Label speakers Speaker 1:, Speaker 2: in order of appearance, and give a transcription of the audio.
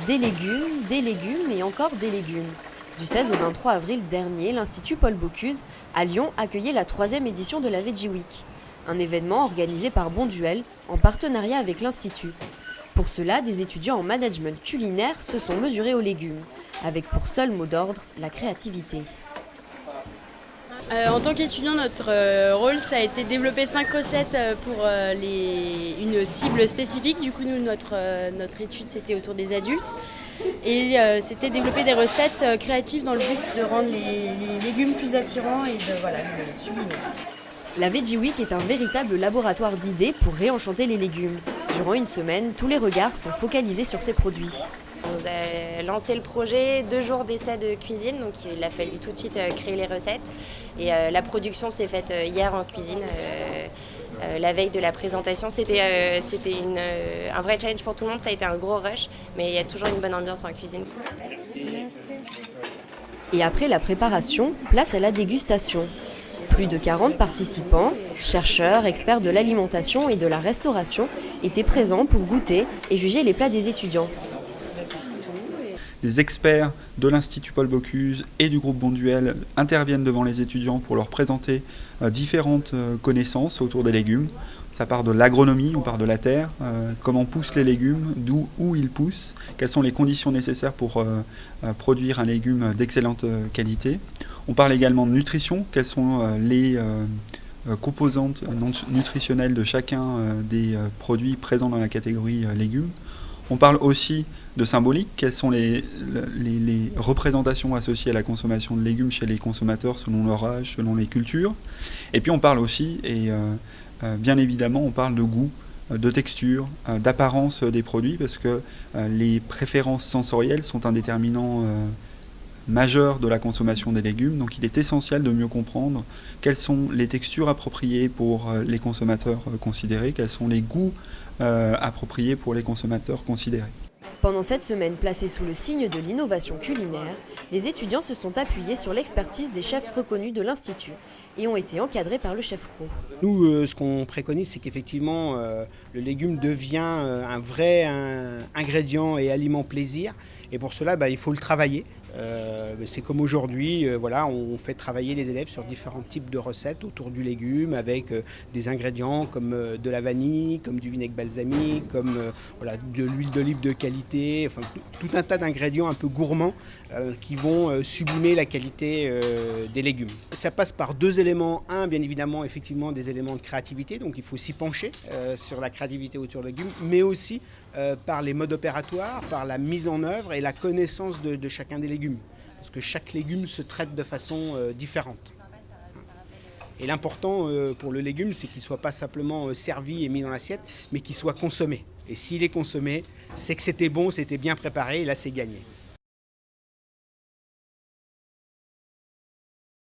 Speaker 1: des légumes et encore des légumes. Du 16 au 23 avril dernier, l'Institut Paul Bocuse à Lyon accueillait la 3e édition de la Veggie Week, un événement organisé par Bonduelle en partenariat avec l'Institut. Pour cela, des étudiants en management culinaire se sont mesurés aux légumes, avec pour seul mot d'ordre la créativité.
Speaker 2: En tant qu'étudiant, notre rôle, ça a été de développer 5 recettes pour une cible spécifique. Du coup, nous, notre étude, c'était autour des adultes. Et c'était développer des recettes créatives dans le but de rendre les légumes plus attirants et de les sublimer.
Speaker 1: La Veggie Week est un véritable laboratoire d'idées pour réenchanter les légumes. Durant une semaine, tous les regards sont focalisés sur ces produits.
Speaker 3: On nous a lancé le projet, 2 jours d'essai de cuisine, donc il a fallu tout de suite créer les recettes. Et la production s'est faite hier en cuisine, la veille de la présentation. C'était un vrai challenge pour tout le monde, ça a été un gros rush, mais il y a toujours une bonne ambiance en cuisine.
Speaker 1: Et après la préparation, place à la dégustation. Plus de 40 participants, chercheurs, experts de l'alimentation et de la restauration, étaient présents pour goûter et juger les plats des étudiants.
Speaker 4: Les experts de l'Institut Paul Bocuse et du groupe Bonduelle interviennent devant les étudiants pour leur présenter différentes connaissances autour des légumes. Ça part de l'agronomie, on part de la terre, comment poussent les légumes, où ils poussent, quelles sont les conditions nécessaires pour produire un légume d'excellente qualité. On parle également de nutrition, quelles sont les composantes nutritionnelles de chacun des produits présents dans la catégorie légumes. On parle aussi de symbolique, quelles sont les représentations associées à la consommation de légumes chez les consommateurs selon leur âge, selon les cultures. Et puis on parle aussi, et bien évidemment, on parle de goût, de texture, d'apparence des produits, parce que les préférences sensorielles sont un déterminant majeur de la consommation des légumes. Donc il est essentiel de mieux comprendre quelles sont les textures appropriées pour les consommateurs considérés, quels sont les goûts appropriés pour les consommateurs considérés.
Speaker 1: Pendant cette semaine placée sous le signe de l'innovation culinaire, les étudiants se sont appuyés sur l'expertise des chefs reconnus de l'Institut et ont été encadrés par le chef pro.
Speaker 5: Nous, ce qu'on préconise, c'est qu'effectivement, le légume devient un vrai ingrédient et aliment plaisir. Et pour cela, il faut le travailler. C'est comme aujourd'hui, on fait travailler les élèves sur différents types de recettes autour du légume avec des ingrédients comme de la vanille, comme du vinaigre balsamique, comme de l'huile d'olive de qualité, enfin, tout un tas d'ingrédients un peu gourmands qui vont sublimer la qualité des légumes. Ça passe par 2 éléments. Un, bien évidemment, effectivement, des éléments de créativité, donc il faut s'y pencher sur la créativité autour des légumes, mais aussi par les modes opératoires, par la mise en œuvre et la connaissance de chacun des légumes. Parce que chaque légume se traite de façon différente. Et l'important pour le légume, c'est qu'il ne soit pas simplement servi et mis dans l'assiette, mais qu'il soit consommé. Et s'il est consommé, c'est que c'était bon, c'était bien préparé, et là c'est gagné.